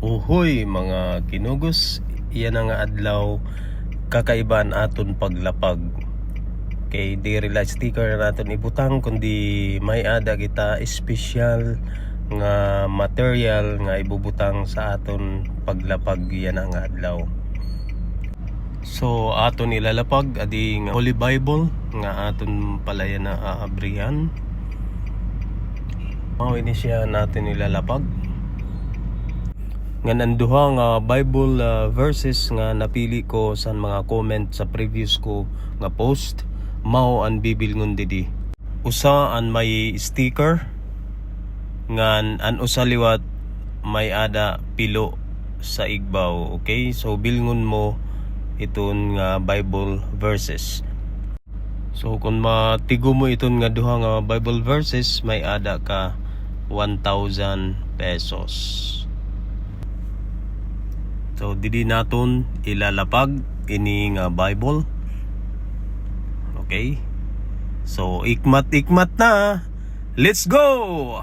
Uhoy mga kinugos, iyan nga adlaw kakaibaan aton paglapag. Kay di rela sticker na naton ibutang kundi may ada kita espesyal nga material nga ibubutang sa aton paglapag iyan nga adlaw. So aton ilalapag adi nga Holy Bible nga aton palayan na aabrihan. Mao ini siya natin ilalapag. Nga nanduha nga Bible verses nga napili ko sa mga comment sa previous ko nga post, mao ang bibilngon didi. Usa an may sticker nga an usa liwat may ada pilo sa igbaw. Okay, so bilngon mo iton nga Bible verses. So kung matigo mo iton nga duha nga Bible verses, may ada ka 1,000 pesos. So didi naton ilalapag ini nga Bible. Okay? So ikmat na. Let's go!